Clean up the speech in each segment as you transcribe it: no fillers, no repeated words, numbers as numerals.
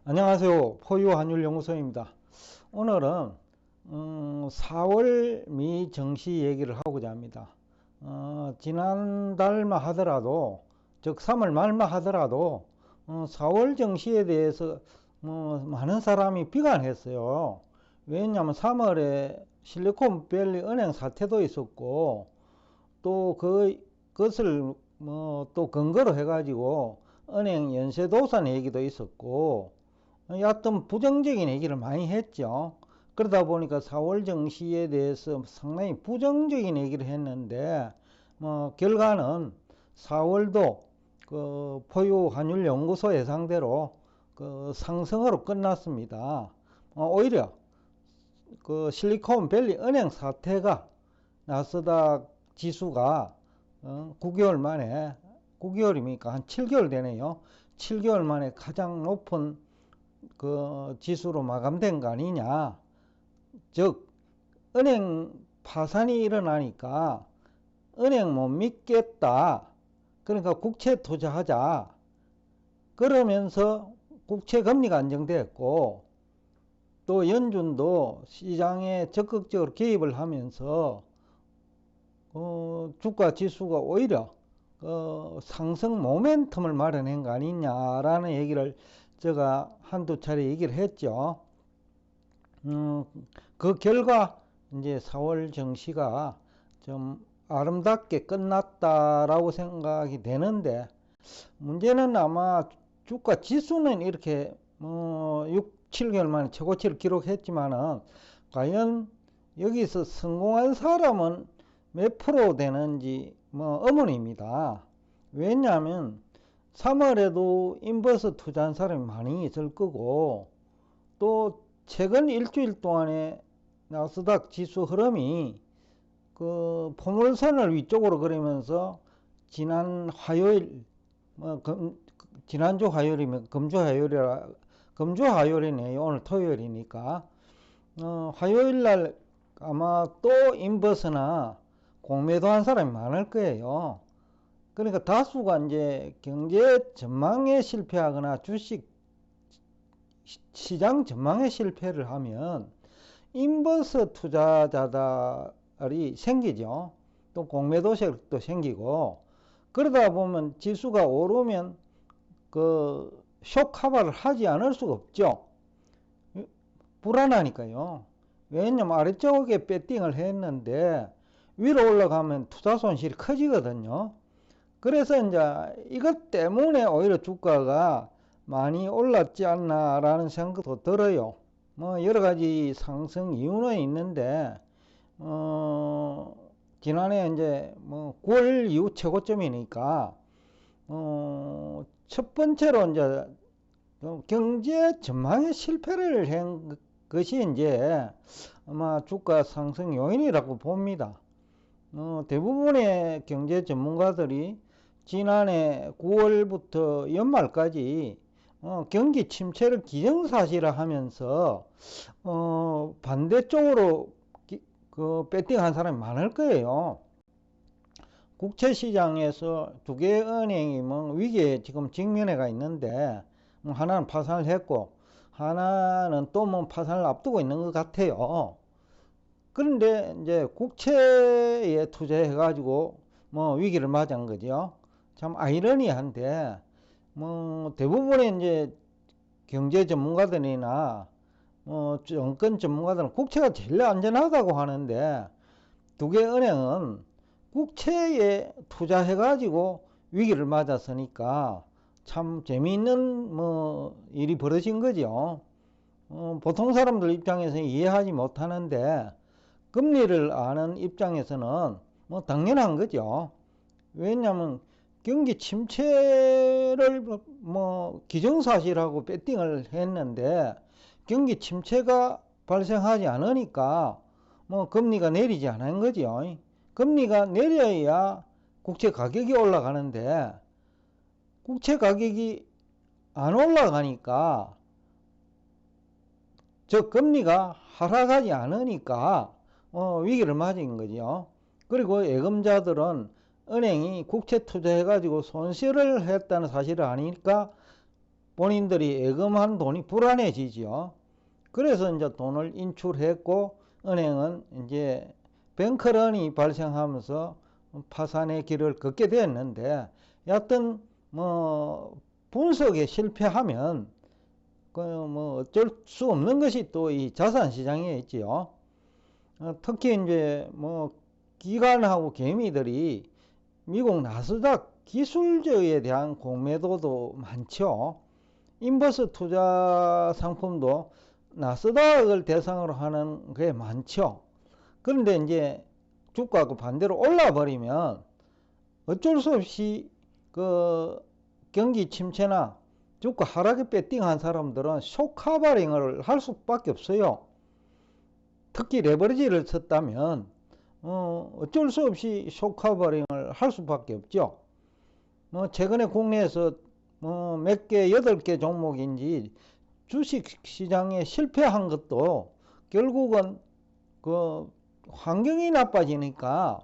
안녕하세요. 포유환율연구소입니다. 오늘은 4월 미 증시 얘기를 하고자 합니다. 지난달만 하더라도, 즉 3월 말만 하더라도 4월 증시에 대해서 많은 사람이 비관했어요. 왜냐하면 3월에 실리콘밸리 은행 사태도 있었고, 또 그것을 또 근거로 해가지고 은행 연쇄도산 얘기도 있었고, 여하튼 부정적인 얘기를 많이 했죠. 그러다 보니까 4월 증시에 대해서 상당히 부정적인 얘기를 했는데, 결과는 4월도 그 포유 환율 연구소 예상대로 그 상승으로 끝났습니다. 오히려 그 실리콘밸리 은행 사태가 나스닥 지수가 9개월 만에, 9개월이니까 한 7개월 되네요. 7개월 만에 가장 높은 그 지수로 마감된 거 아니냐. 즉, 은행 파산이 일어나니까 은행 못 믿겠다. 그러니까 국채 투자하자. 그러면서 국채 금리가 안정됐고, 또 연준도 시장에 적극적으로 개입을 하면서 주가 지수가 오히려 상승 모멘텀을 마련한 거 아니냐라는 얘기를 제가 한두 차례 얘기를 했죠. 그 결과 이제 4월 증시가 좀 아름답게 끝났다라고 생각이 되는데, 문제는 아마 주가 지수는 이렇게 6, 7개월 만에 최고치를 기록했지만은 과연 여기서 성공한 사람은 몇 프로 되는지 의문입니다. 왜냐하면 3월에도 인버스 투자한 사람이 많이 있을 거고, 또 최근 일주일 동안에 나스닥 지수 흐름이 그 포물선을 위쪽으로 그리면서 지난 화요일, 지난주 화요일이면 금주 화요일이네요. 오늘 토요일이니까. 화요일 날 아마 또 인버스나 공매도 한 사람이 많을 거예요. 그러니까 다수가 이제 경제 전망에 실패하거나 주식 시장 전망에 실패를 하면 인버스 투자자들이 생기죠. 또 공매도색도 생기고, 그러다 보면 지수가 오르면 그 쇼카바를 하지 않을 수가 없죠. 불안하니까요. 왜냐면 아래쪽에 배팅을 했는데 위로 올라가면 투자 손실이 커지거든요. 그래서 이제 이것 때문에 오히려 주가가 많이 올랐지 않나라는 생각도 들어요. 여러 가지 상승 이유는 있는데, 지난해 이제 9월 이후 최고점이니까, 첫 번째로 이제 경제 전망에 실패를 한 것이 이제 아마 주가 상승 요인이라고 봅니다. 대부분의 경제 전문가들이 지난해 9월부터 연말까지 경기 침체를 기정사실화 하면서 반대쪽으로 그 배팅한 사람이 많을 거예요. 국채 시장에서 두 개의 은행이 위기에 지금 직면해가 있는데, 하나는 파산을 했고 하나는 또 파산을 앞두고 있는 것 같아요. 그런데 이제 국채에 투자해가지고 위기를 맞은 거죠. 참 아이러니한데, 대부분의 이제 경제 전문가들이나 정권 전문가들은 국채가 제일 안전하다고 하는데, 두 개 은행은 국채에 투자해가지고 위기를 맞았으니까 참 재미있는 일이 벌어진 거죠. 보통 사람들 입장에서는 이해하지 못하는데, 금리를 아는 입장에서는 당연한 거죠. 왜냐하면 경기 침체를 기정사실하고 배팅을 했는데 경기 침체가 발생하지 않으니까 금리가 내리지 않은 거죠. 금리가 내려야 국채 가격이 올라가는데 국채 가격이 안 올라가니까, 즉 금리가 하락하지 않으니까 위기를 맞은 거죠. 그리고 예금자들은 은행이 국채 투자해가지고 손실을 했다는 사실을 아니까 본인들이 예금한 돈이 불안해지죠. 그래서 이제 돈을 인출했고 은행은 이제 뱅크런이 발생하면서 파산의 길을 걷게 됐는데, 여하튼 뭐 분석에 실패하면 그 뭐 어쩔 수 없는 것이 또 이 자산 시장에 있지요. 특히 이제 뭐 기관하고 개미들이 미국 나스닥 기술주에 대한 공매도도 많죠. 인버스 투자 상품도 나스닥을 대상으로 하는 게 많죠. 그런데 이제 주가가 반대로 올라 버리면 어쩔 수 없이 그 경기 침체나 주가 하락에 배팅한 사람들은 쇼카바링을 할 수밖에 없어요. 특히 레버리지를 쳤다면 어쩔 수 없이 쇼카바링을 할 수밖에 없죠. 최근에 국내에서 몇 개, 8개 종목인지 주식 시장에 실패한 것도 결국은 그 환경이 나빠지니까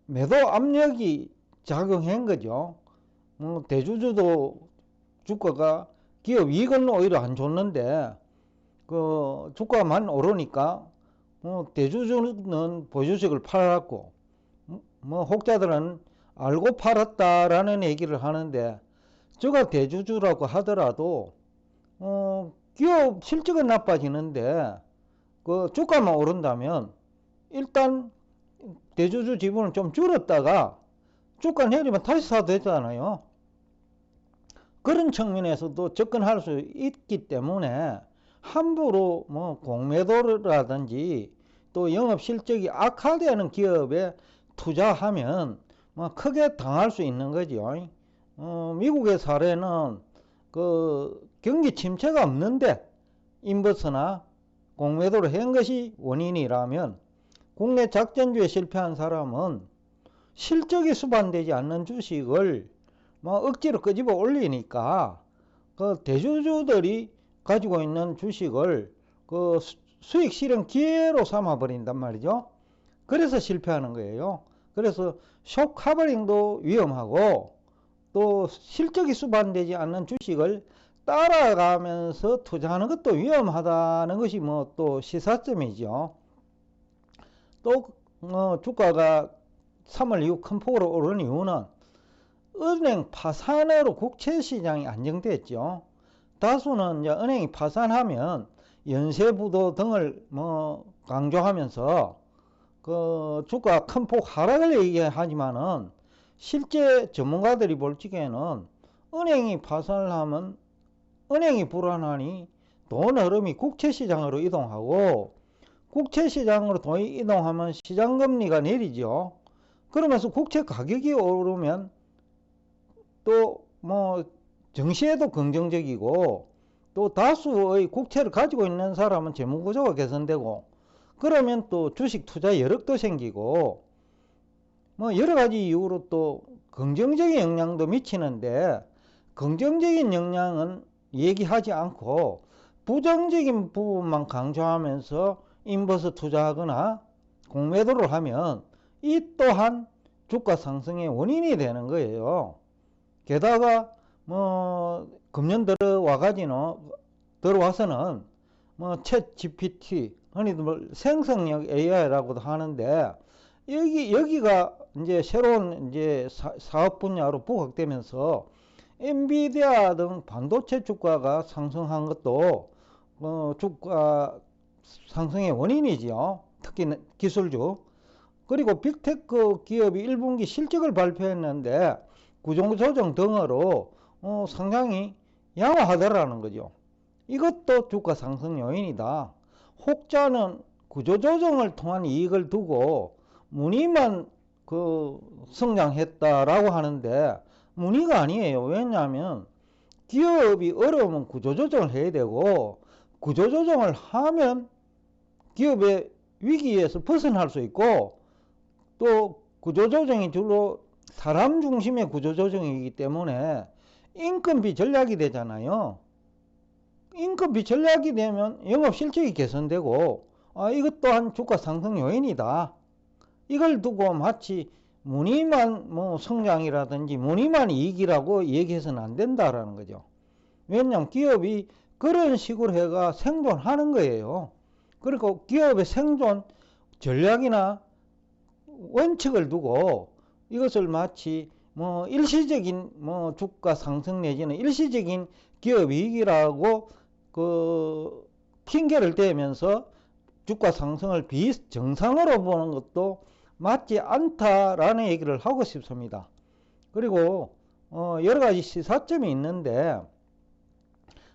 매도 압력이 작용한 거죠. 대주주도 주가가 기업 이익은 오히려 안 좋는데 그 주가만 오르니까 대주주는 보유주식을 팔았고 혹자들은 알고 팔았다라는 얘기를 하는데, 저가 대주주라고 하더라도 기업 실적은 나빠지는데 그 주가만 오른다면 일단 대주주 지분을 좀 줄였다가 주가 내리면 다시 사도 되잖아요. 그런 측면에서도 접근할 수 있기 때문에 함부로 뭐 공매도라든지 또 영업 실적이 악화되는 기업에 투자하면 뭐 크게 당할 수 있는 거죠. 미국의 사례는 그 경기 침체가 없는데 인버스나 공매도를 한 것이 원인이라면, 국내 작전주에 실패한 사람은 실적이 수반되지 않는 주식을 뭐 억지로 끄집어 올리니까 그 대주주들이 가지고 있는 주식을 그 수익 실현 기회로 삼아 버린단 말이죠. 그래서 실패하는 거예요. 그래서 쇼카버링도 위험하고 또 실적이 수반되지 않는 주식을 따라가면서 투자하는 것도 위험하다는 것이 뭐 또 시사점이죠. 또 주가가 3월 이후 큰 폭으로 오른 이유는 은행 파산으로 국채 시장이 안정됐죠. 다수는 이제 은행이 파산하면 연쇄부도 등을 뭐 강조하면서 그 주가 큰 폭 하락을 얘기하지만은 실제 전문가들이 볼 적에는 은행이 파산을 하면 은행이 불안하니 돈 흐름이 국채 시장으로 이동하고, 국채 시장으로 돈이 이동하면 시장 금리가 내리죠. 그러면서 국채 가격이 오르면 또 뭐 정시에도 긍정적이고, 또 다수의 국채를 가지고 있는 사람은 재무구조가 개선되고, 그러면 또 주식 투자 여력도 생기고 뭐 여러 가지 이유로 또 긍정적인 영향도 미치는데, 긍정적인 영향은 얘기하지 않고 부정적인 부분만 강조하면서 인버스 투자하거나 공매도를 하면 이 또한 주가 상승의 원인이 되는 거예요. 게다가 뭐 금년 들어와서는 뭐 챗 GPT, 흔히들 생성형 AI라고도 하는데, 여기가 이제 새로운 이제 사업 분야로 부각되면서 엔비디아 등 반도체 주가가 상승한 것도 주가 상승의 원인이지요. 특히 기술주. 그리고 빅테크 기업이 1분기 실적을 발표했는데 구조조정 등으로 상당히 양호하더라는 거죠. 이것도 주가 상승 요인이다. 혹자는 구조조정을 통한 이익을 두고 무늬만 성장했다라고 하는데, 무늬가 아니에요. 왜냐하면 기업이 어려우면 구조조정을 해야 되고, 구조조정을 하면 기업의 위기에서 벗어날 수 있고, 또 구조조정이 주로 사람 중심의 구조조정이기 때문에 인건비 전략이 되잖아요. 인건비 전략이 되면 영업실적이 개선되고, 이것 또한 주가 상승 요인이다. 이걸 두고 마치 무늬만 뭐 성장이라든지 무늬만 이익이라고 얘기해서는 안 된다라는 거죠. 왜냐하면 기업이 그런 식으로 해가 생존하는 거예요. 그리고 기업의 생존 전략이나 원칙을 두고 이것을 마치 뭐 일시적인 뭐 주가 상승 내지는 일시적인 기업 이익이라고 그 핑계를 대면서 주가 상승을 비정상으로 보는 것도 맞지 않다라는 얘기를 하고 싶습니다. 그리고 여러 가지 시사점이 있는데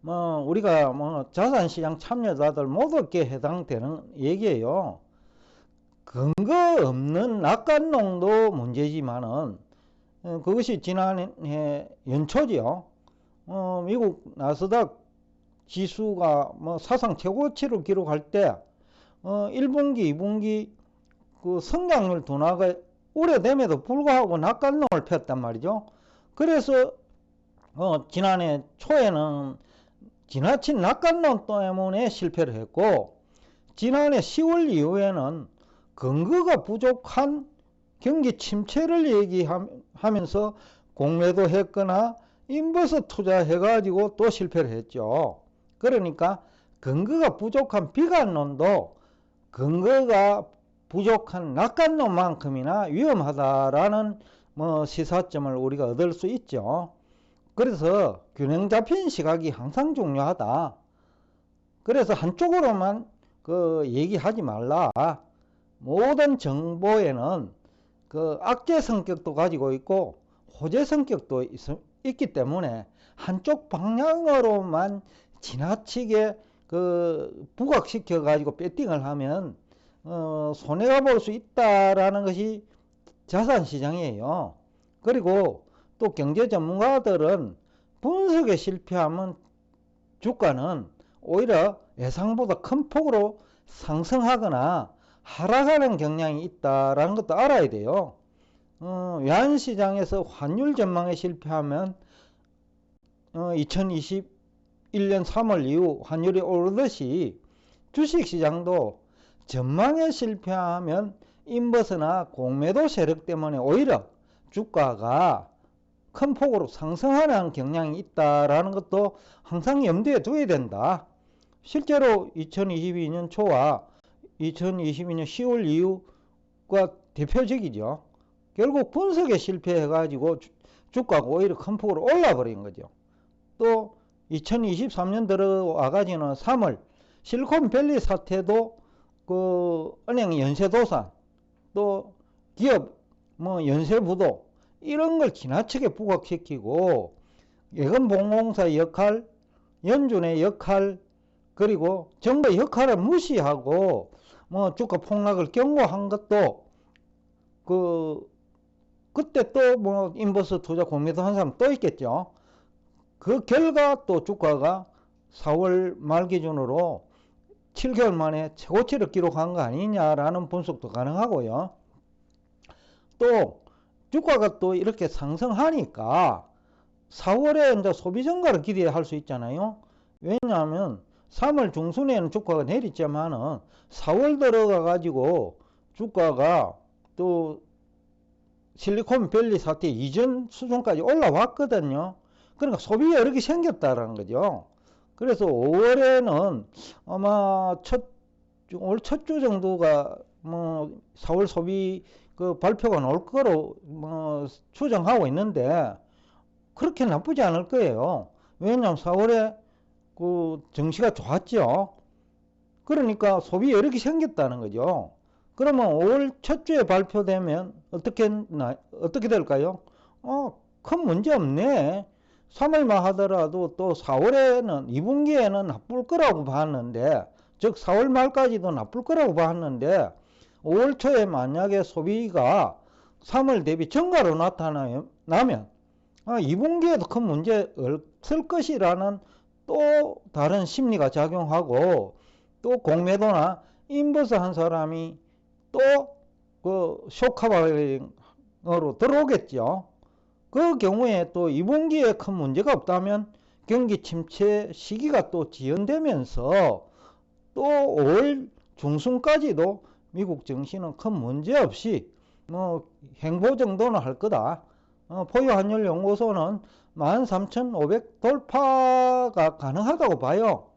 뭐 우리가 뭐 자산시장 참여자들 모두께 해당되는 얘기예요. 근거 없는 낙관론도 문제지만은 그것이 지난해 연초지요. 미국 나스닥 지수가 뭐 사상 최고치를 기록할 때 1분기, 2분기 그 성장률 둔화가 우려됨에도 불구하고 낙관론을 폈단 말이죠. 그래서 지난해 초에는 지나친 낙관론 때문에 실패를 했고, 지난해 10월 이후에는 근거가 부족한 경기 침체를 얘기하면서 공매도 했거나 인버스 투자해가지고 또 실패를 했죠. 그러니까 근거가 부족한 비관론도 근거가 부족한 낙관론만큼이나 위험하다라는 뭐 시사점을 우리가 얻을 수 있죠. 그래서 균형 잡힌 시각이 항상 중요하다. 그래서 한쪽으로만 그 얘기하지 말라. 모든 정보에는 그 악재 성격도 가지고 있고 호재 성격도 있기 때문에 한쪽 방향으로만 지나치게 그 부각시켜 가지고 배팅을 하면 손해가 볼 수 있다라는 것이 자산시장이에요. 그리고 또 경제 전문가들은 분석에 실패하면 주가는 오히려 예상보다 큰 폭으로 상승하거나 하락하는 경향이 있다라는 것도 알아야 돼요. 외환시장에서 환율 전망에 실패하면 2021년 3월 이후 환율이 오르듯이 주식시장도 전망에 실패하면 인버스나 공매도 세력 때문에 오히려 주가가 큰 폭으로 상승하는 경향이 있다라는 것도 항상 염두에 두어야 된다. 실제로 2022년 초와 2022년 10월 이후가 대표적이죠. 결국 분석에 실패해가지고 주가가 오히려 큰 폭으로 올라버린 거죠. 또 2023년 들어와가지고는 3월 실리콘밸리 사태도 그 은행 연쇄도산 또 기업 뭐 연쇄부도 이런 걸 지나치게 부각시키고 예금보험공사의 역할, 연준의 역할, 그리고 정부의 역할을 무시하고 뭐 주가 폭락을 경고한 것도 그때 또 뭐 인버스 투자 공매도 한 사람 또 있겠죠. 그 결과 또 주가가 4월 말 기준으로 7개월 만에 최고치를 기록한 거 아니냐라는 분석도 가능하고요. 또 주가가 또 이렇게 상승하니까 4월에 이제 소비 증가를 기대할 수 있잖아요. 왜냐하면 3월 중순에는 주가가 내렸지만은 4월 들어가 가지고 주가가 또 실리콘밸리 사태 이전 수준까지 올라왔거든요. 그러니까 소비 여력이 생겼다라는 거죠. 그래서 5월에는 아마 올 첫 주 정도가 뭐 4월 소비 그 발표가 나올 거로 뭐 추정하고 있는데 그렇게 나쁘지 않을 거예요. 왜냐하면 4월에 그 증시가 좋았죠. 그러니까 소비 여력이 생겼다는 거죠. 그러면 5월 첫 주에 발표되면 어떻게 될까요? 큰 문제 없네. 3월만 하더라도 또 4월에는 2분기에는 나쁠 거라고 봤는데, 즉 4월 말까지도 나쁠 거라고 봤는데 5월 초에 만약에 소비가 3월 대비 증가로 나타나면 2분기에도 큰 문제 없을 것이라는 또 다른 심리가 작용하고 또 공매도나 인버스 한 사람이 또 그 쇼카바링으로 들어오겠죠. 그 경우에 또 2분기에 큰 문제가 없다면 경기 침체 시기가 또 지연되면서 또 5월 중순까지도 미국 증시는 큰 문제 없이 뭐 행보 정도는 할 거다. 포유환율연구소는 13,500 돌파가 가능하다고 봐요.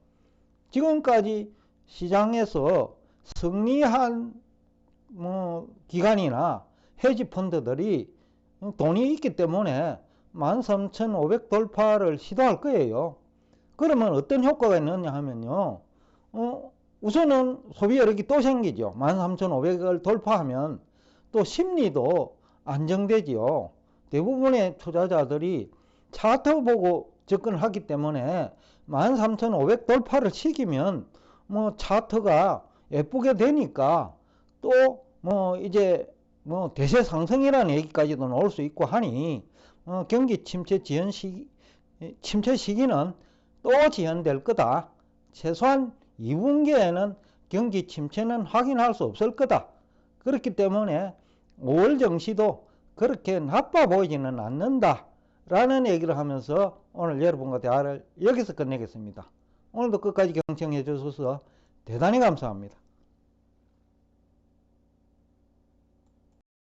지금까지 시장에서 승리한 기관이나 헤지펀드들이 돈이 있기 때문에 13,500 돌파를 시도할 거예요. 그러면 어떤 효과가 있느냐 하면요. 우선은 소비 여력이 또 생기죠. 13,500을 돌파하면 또 심리도 안정되지요. 대부분의 투자자들이 차트 보고 접근을 하기 때문에 13,500 돌파를 시키면 차트가 예쁘게 되니까 또 이제 대세 상승이라는 얘기까지도 나올 수 있고 하니 경기 침체 시기는 또 지연될 거다. 최소한 2분기에는 경기 침체는 확인할 수 없을 거다. 그렇기 때문에 5월 증시도 그렇게 나빠 보이지는 않는다 라는 얘기를 하면서 오늘 여러분과 대화를 여기서 끝내겠습니다. 오늘도 끝까지 경청해 주셔서 대단히 감사합니다.